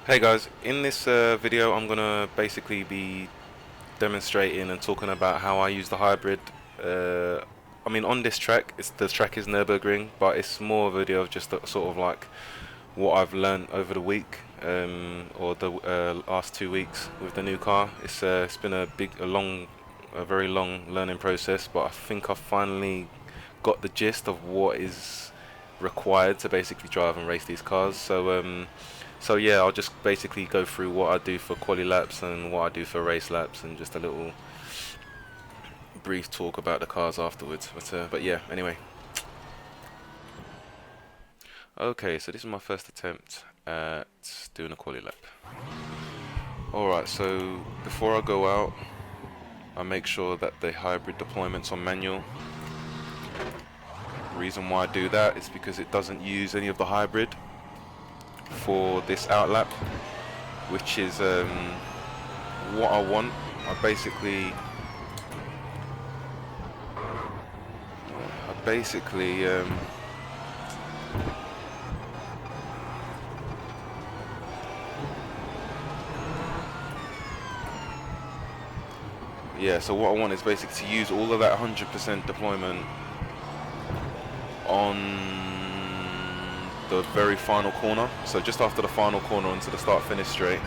Hey guys, in this video I'm gonna basically be demonstrating and talking about how I use the hybrid. I mean, on this track, the track is Nürburgring, but it's more a video of just sort of like what I've learned over the week, or the last 2 weeks with the new car. It's been a very long learning process, but I think I've finally got the gist of what is required to basically drive and race these cars. So yeah, I'll just basically go through what I do for quali laps and what I do for race laps, and just a little brief talk about the cars afterwards. But yeah, anyway. Okay, so this is my first attempt at doing a quali lap. Alright, so before I go out, I make sure that the hybrid deployment's on manual. Reason why I do that is because it doesn't use any of the hybrid for this out lap, which is what I want. I basically yeah, so what I want is basically to use all of that 100% deployment on the very final corner. So just after the final corner onto the start-finish straight,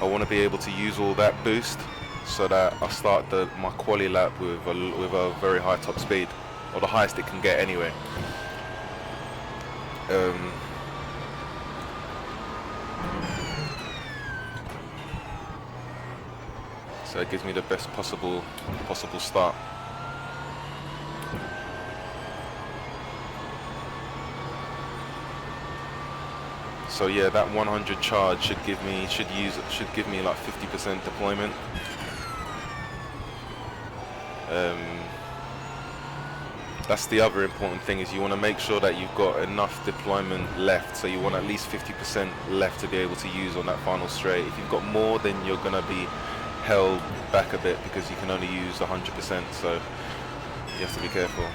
I want to be able to use all that boost so that I start my quali lap with a very high top speed, or the highest it can get anyway. So it gives me the best possible start. So yeah, that 100 charge should give me like 50% deployment. That's the other important thing, is you want to make sure that you've got enough deployment left. So you want at least 50% left to be able to use on that final straight. If you've got more, then you're going to be held back a bit because you can only use 100%. So you have to be careful.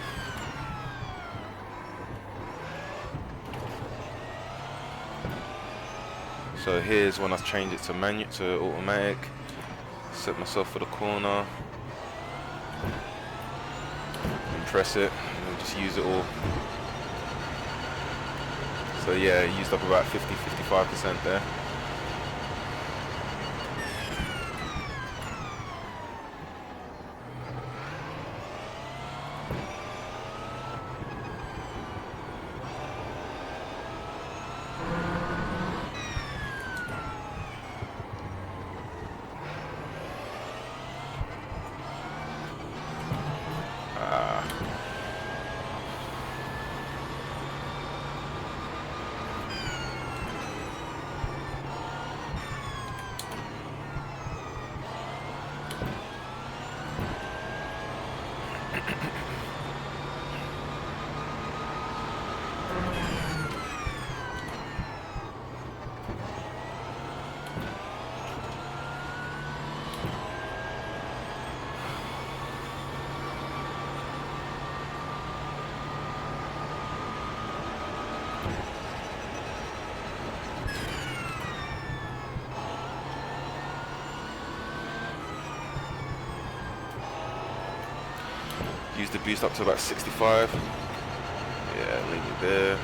So here's when I change it to automatic. Set myself for the corner. And press it, and just use it all. So yeah, used up about 50-55% there. Use the boost up to about 65. Yeah, leave it there.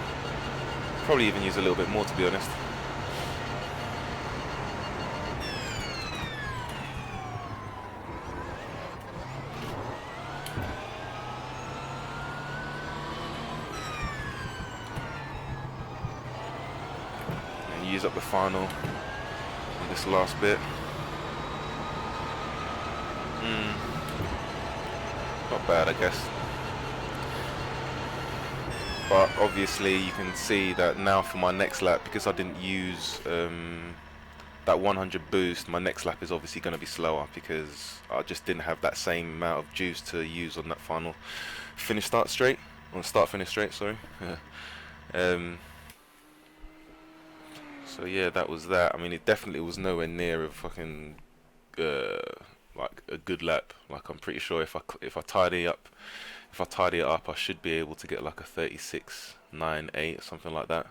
Probably even use a little bit more, to be honest. And use up the final on this last bit. Not bad, I guess. But obviously you can see that now for my next lap, because I didn't use that 100 boost, my next lap is obviously going to be slower because I just didn't have that same amount of juice to use on that final start finish straight, sorry. So yeah, that was that. I mean, it definitely was nowhere near a fucking like a good lap. Like, I'm pretty sure if I tidy it up, I should be able to get like a 36.98 or something like that.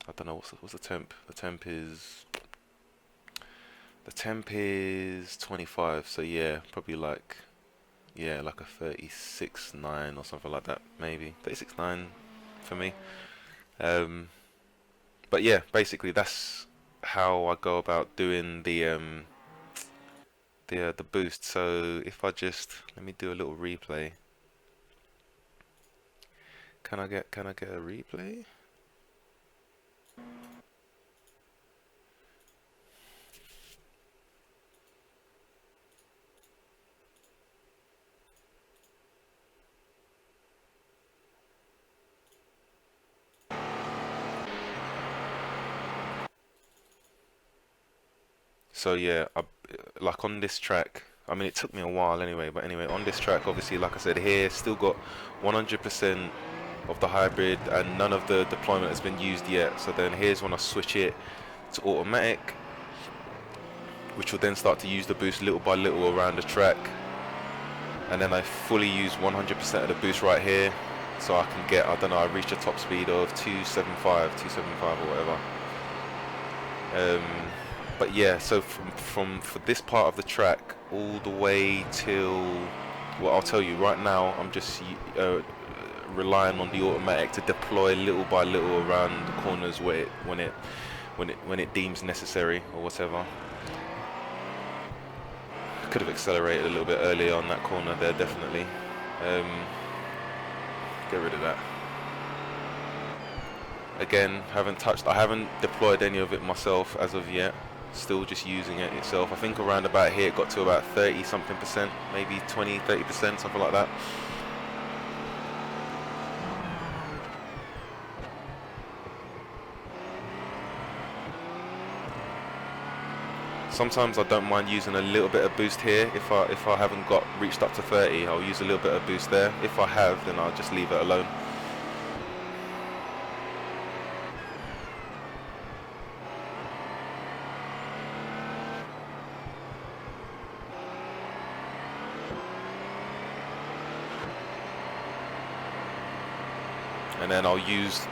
I don't know what's the temp. The temp is 25. So yeah, probably like, yeah, like a 36.9 or something like that, maybe 36.9 for me. But yeah, basically that's how I go about doing the boost. So if I just let me do a little replay. Can I get a replay? So yeah, like on this track, I mean it took me a while anyway, but anyway, on this track, obviously, like I said, here still got 100% of the hybrid and none of the deployment has been used yet. So then here's when I switch it to automatic, which will then start to use the boost little by little around the track, and then I fully use 100% of the boost right here, so I can get, I don't know, I reach a top speed of 275 or whatever. But yeah, so for this part of the track all the way till, well, I'll tell you right now, I'm just relying on the automatic to deploy little by little around the corners when it deems necessary or whatever. Could have accelerated a little bit earlier on that corner there, definitely. Get rid of that. Again, I haven't deployed any of it myself as of yet. Still just using it itself. I think around about here it got to about 30 something percent, maybe 20-30%, something like that. Sometimes I don't mind using a little bit of boost here. If I haven't reached up to 30, I'll use a little bit of boost there. If I have, then I'll just leave it alone. And then I'll use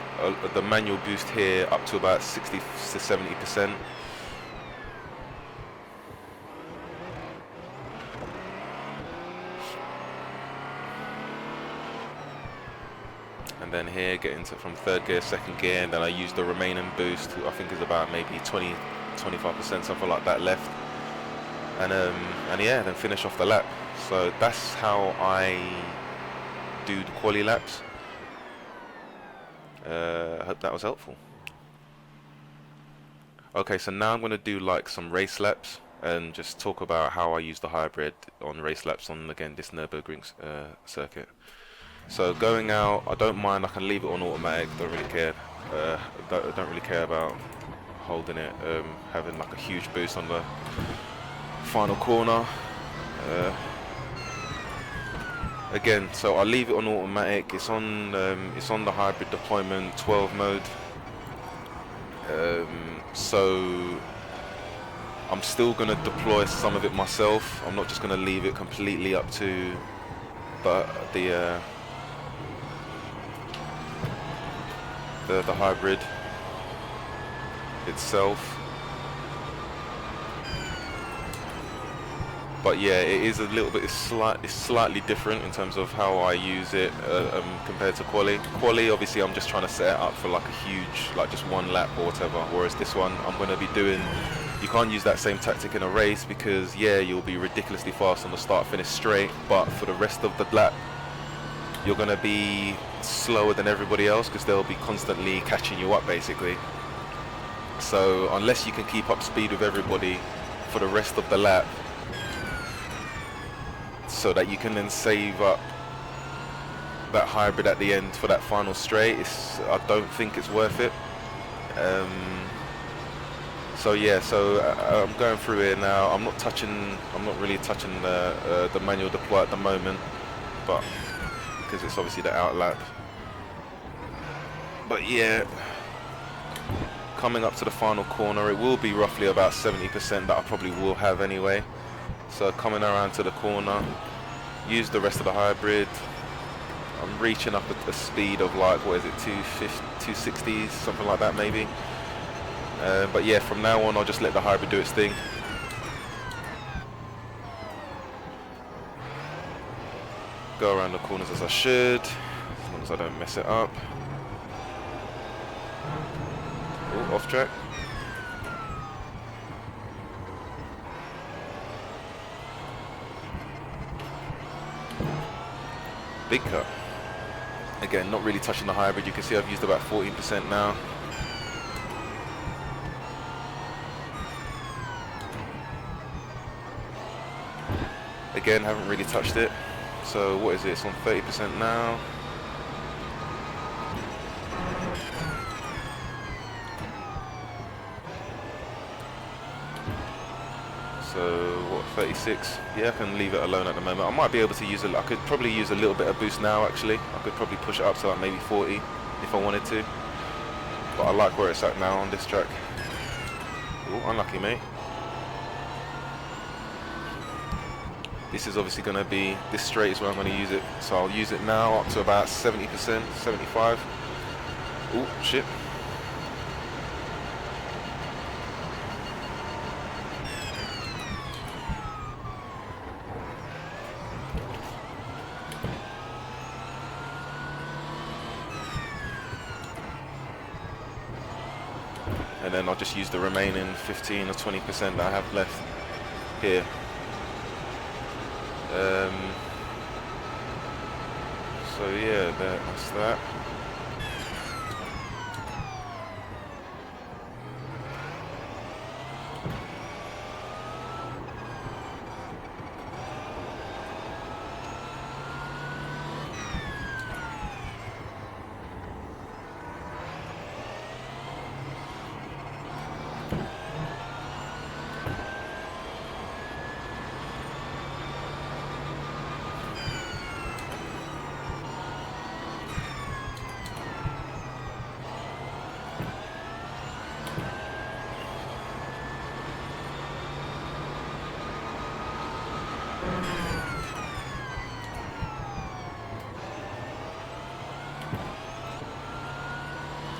the manual boost here up to about 60 to 70%. And then here get into from third gear, second gear, and then I use the remaining boost, I think is about maybe 20-25%, something like that left. And yeah, then finish off the lap. So that's how I do the quali laps. I hope that was helpful. Okay, so now I'm going to do like some race laps and just talk about how I use the hybrid on race laps on, again, this Nürburgring circuit. So going out, I don't mind, I can leave it on automatic, don't really care. Don't really care about holding it, having like a huge boost on the final corner. Again, so I leave it on automatic. It's on the hybrid deployment 12 mode. So I'm still gonna deploy some of it myself. I'm not just gonna leave it completely up to the hybrid itself. But yeah, it is a little bit, it's slightly different in terms of how I use it compared to quali. Quali, obviously, I'm just trying to set it up for like a huge, like just one lap or whatever. Whereas this one, I'm going to be doing, you can't use that same tactic in a race because yeah, you'll be ridiculously fast on the start-finish straight, but for the rest of the lap, you're going to be slower than everybody else because they'll be constantly catching you up, basically. So unless you can keep up speed with everybody for the rest of the lap, so that you can then save up that hybrid at the end for that final straight, I don't think it's worth it. So yeah, so I'm going through here now. I'm not really touching the manual deploy at the moment, but because it's obviously the out lap. But yeah, coming up to the final corner, it will be roughly about 70% that I probably will have anyway. So coming around to the corner, use the rest of the hybrid. I'm reaching up at a speed of like, what is it, 260, something like that maybe. But yeah, from now on I'll just let the hybrid do its thing. Go around the corners as I should, as long as I don't mess it up. Oh, off track. Big cut. Again, not really touching the hybrid. You can see I've used about 14% now. Again, haven't really touched it. So what is it? It's on 30% now. So what, 36? Yeah, I can leave it alone at the moment. I might be able to use I could probably use a little bit of boost now actually. I could probably push it up to like maybe 40 if I wanted to. But I like where it's at now on this track. Oh, unlucky mate. This is obviously going to be, this straight is where I'm going to use it. So I'll use it now up to about 70%, 75. Oh, shit. And then I'll just use the remaining 15 or 20% that I have left here. So yeah, that's that.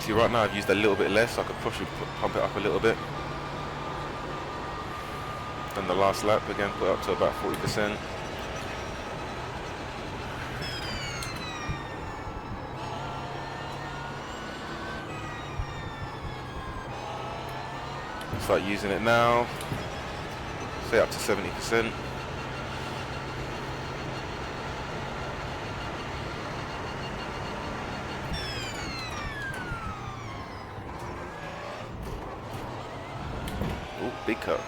See, right now I've used a little bit less. I could probably pump it up a little bit. Then the last lap again, put it up to about 40%. Start using it now. Say up to 70%. Oh, big cut.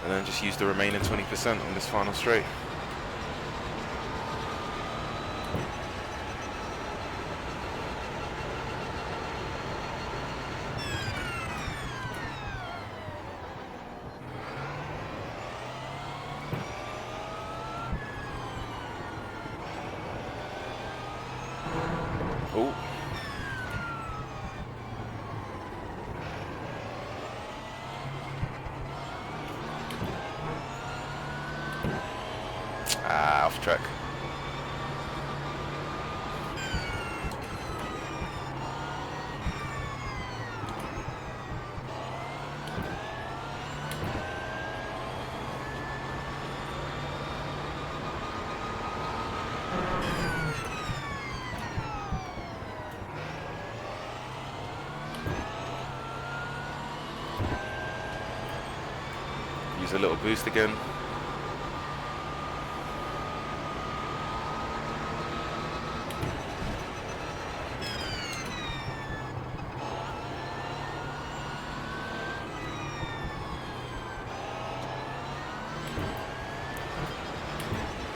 And then just use the remaining 20% on this final straight. Oh. Ah, off track. Use a little boost again.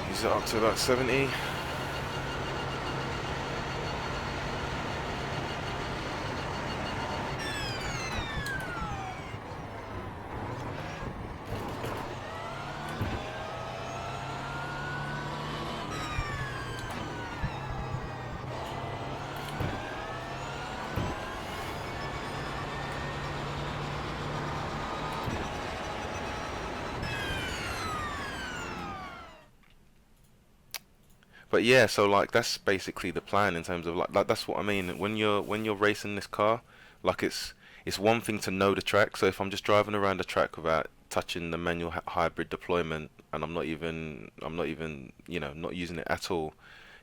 Use it up to about 70. But yeah, so like that's basically the plan in terms of like that's what I mean. When you're racing this car, like it's one thing to know the track. So if I'm just driving around the track without touching the manual hybrid deployment, and I'm not even not using it at all,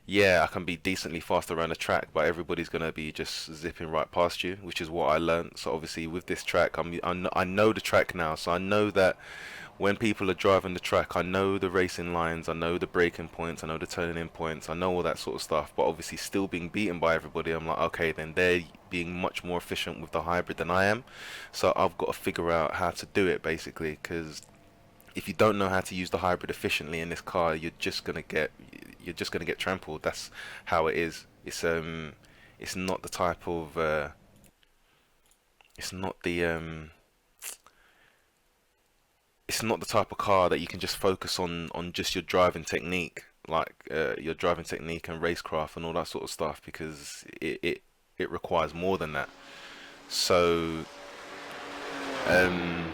yeah, I can be decently fast around the track, but everybody's gonna be just zipping right past you, which is what I learned. So obviously with this track, I know the track now, so I know that when people are driving the track, I know the racing lines, I know the braking points, I know the turning in points, I know all that sort of stuff. But obviously, still being beaten by everybody, I'm like, okay, then they're being much more efficient with the hybrid than I am. So I've got to figure out how to do it basically, because if you don't know how to use the hybrid efficiently in this car, you're just gonna get trampled. That's how it is. It's not the type of it's not the it's not the type of car that you can just focus on just your driving technique, like your driving technique and racecraft and all that sort of stuff, because it requires more than that. So um,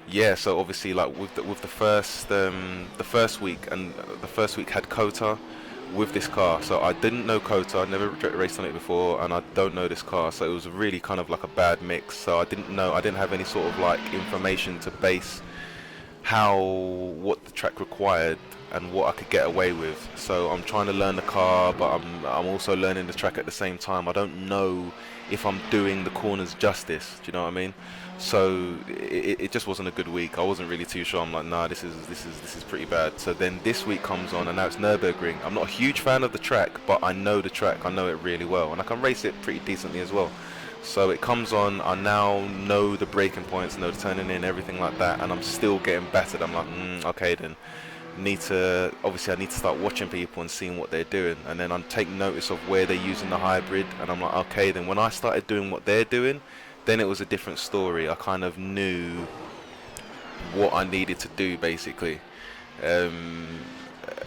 yeah, so obviously like with the first week, and the first week had Kota with this car. So I didn't know Kota, I never raced on it before, and I don't know this car. So it was really kind of like a bad mix. So I didn't have any sort of like information to base what the track required and what I could get away with. So I'm trying to learn the car, but I'm also learning the track at the same time. I don't know if I'm doing the corners justice. Do you know what I mean? So it just wasn't a good week. I wasn't really too sure. I'm like, nah, this is pretty bad. So then this week comes on, and now it's Nürburgring. I'm not a huge fan of the track, but I know the track. I know it really well, and I can race it pretty decently as well. So it comes on, I now know the braking points, know the turning in, everything like that, and I'm still getting battered. I'm like, okay then, obviously I need to start watching people and seeing what they're doing, and then I take notice of where they're using the hybrid, and I'm like, okay then, when I started doing what they're doing, then it was a different story. I kind of knew what I needed to do basically, um,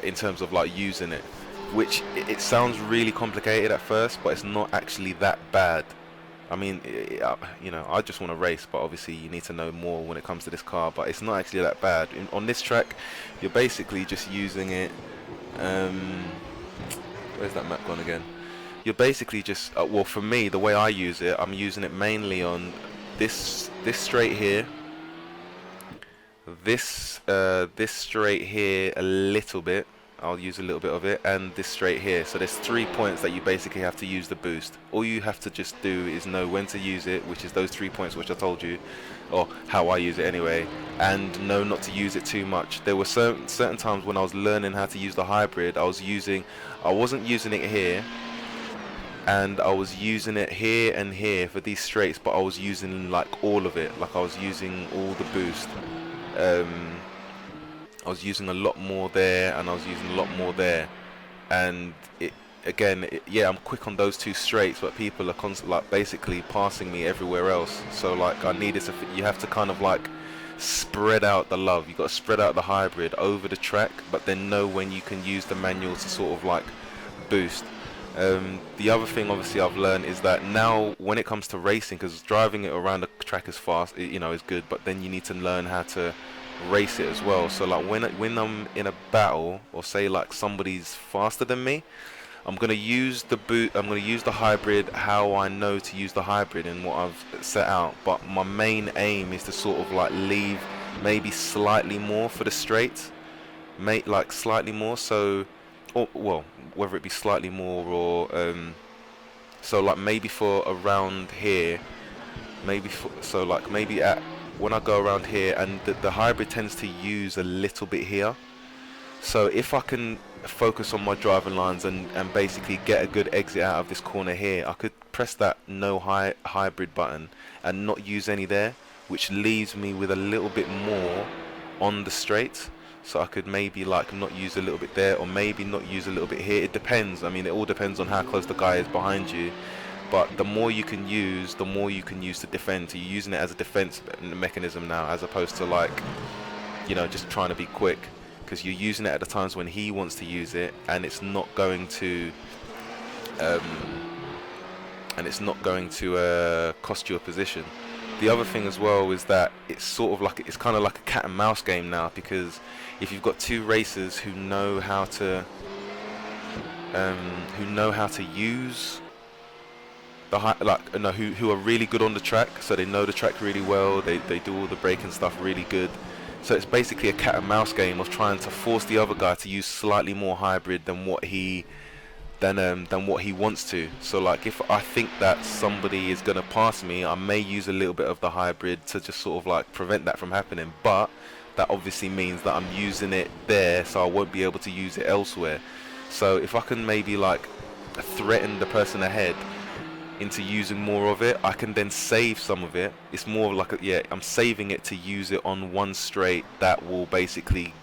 in terms of like using it, which it sounds really complicated at first, but it's not actually that bad. I mean, I just want to race, but obviously you need to know more when it comes to this car. But it's not actually that bad. On this track, you're basically just using it. Um, where's that map gone again? You're basically just, well, for me, the way I use it, I'm using it mainly on this straight here, this straight here a little bit. I'll use a little bit of it, and this straight here. So there's 3 points that you basically have to use the boost. All you have to just do is know when to use it, which is those 3 points which I told you, or how I use it anyway, and know not to use it too much. There were certain times when I was learning how to use the hybrid, I wasn't using it here, and I was using it here and here for these straights, but I was using like all of it, like I was using all the boost. Um, I was using a lot more there, and I was using a lot more there, and yeah, I'm quick on those two straights, but people are constantly like basically passing me everywhere else. So like you have to kind of like spread out the love. You got to spread out the hybrid over the track, but then know when you can use the manual to sort of like boost. The other thing obviously I've learned is that now when it comes to racing, because driving it around the track is fast, is good, but then you need to learn how to race it as well. So like when I'm in a battle, or say like somebody's faster than me, I'm gonna use the hybrid how I know to use the hybrid and what I've set out. But my main aim is to sort of like leave maybe slightly more for the straight, like slightly more. So, or well, whether it be slightly more or so like maybe for around here, maybe at when I go around here, and the hybrid tends to use a little bit here. So if I can focus on my driving lines and basically get a good exit out of this corner here, I could press that no hybrid button and not use any there, which leaves me with a little bit more on the straight. So I could maybe like not use a little bit there, or maybe not use a little bit here. It depends. I mean, it all depends on how close the guy is behind you. But the more you can use, the more you can use to defend. So you're using it as a defense mechanism now, as opposed to like, just trying to be quick. Because you're using it at the times when he wants to use it, and it's not going to, cost you a position. The other thing as well is that it's kind of like a cat and mouse game now, because if you've got two racers who know how to who know how to use the like no, who are really good on the track, so they know the track really well. They do all the braking stuff really good. So it's basically a cat and mouse game of trying to force the other guy to use slightly more hybrid than what he wants to. So like if I think that somebody is gonna pass me, I may use a little bit of the hybrid to just sort of like prevent that from happening. But that obviously means that I'm using it there, so I won't be able to use it elsewhere. So if I can maybe like threaten the person ahead into using more of it, I can then save some of it. It's more like yeah, I'm saving it to use it on one straight that will basically,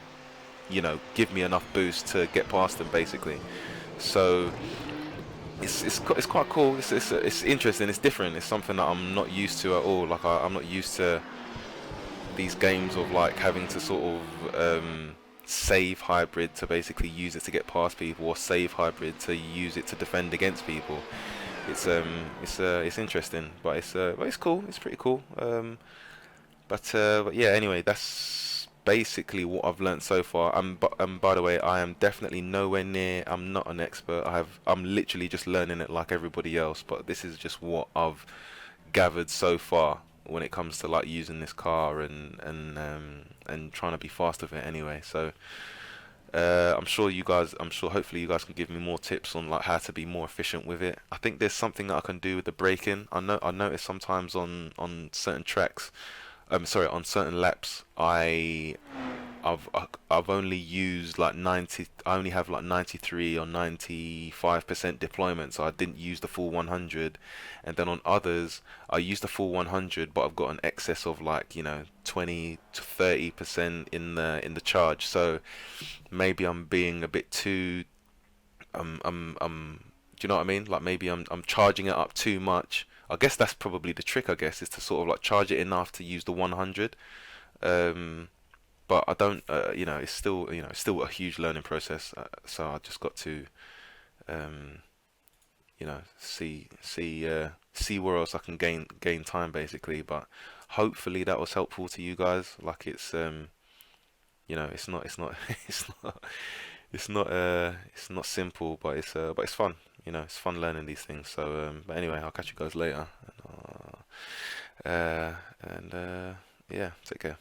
give me enough boost to get past them basically. So it's quite cool. It's interesting. It's different. It's something that I'm not used to at all. Like I'm not used to these games of like having to sort of save hybrid to basically use it to get past people, or save hybrid to use it to defend against people. It's interesting, but it's cool. It's pretty cool. But yeah. Anyway, that's basically what I've learnt so far. By the way, I am definitely nowhere near. I'm not an expert. I'm literally just learning it like everybody else. But this is just what I've gathered so far when it comes to like using this car and trying to be fast with it anyway. So I'm sure hopefully you guys can give me more tips on like how to be more efficient with it. I think there's something that I can do with the braking. I notice sometimes on certain tracks, sorry, on certain laps, I've only used like 90. I only have like 93 or 95% deployment, so I didn't use the full 100. And then on others, I used the full 100, but I've got an excess of like 20 to 30% in the charge. So maybe I'm being a bit too do you know what I mean? Like maybe I'm charging it up too much. I guess that's probably the trick. I guess is to sort of like charge it enough to use the 100. Um, but I don't. It's still a huge learning process. So I just got to um, see where else I can gain time basically. But hopefully that was helpful to you guys. Like it's not it's not simple, but it's fun. It's fun learning these things. So but anyway, I'll catch you guys later. And yeah, take care.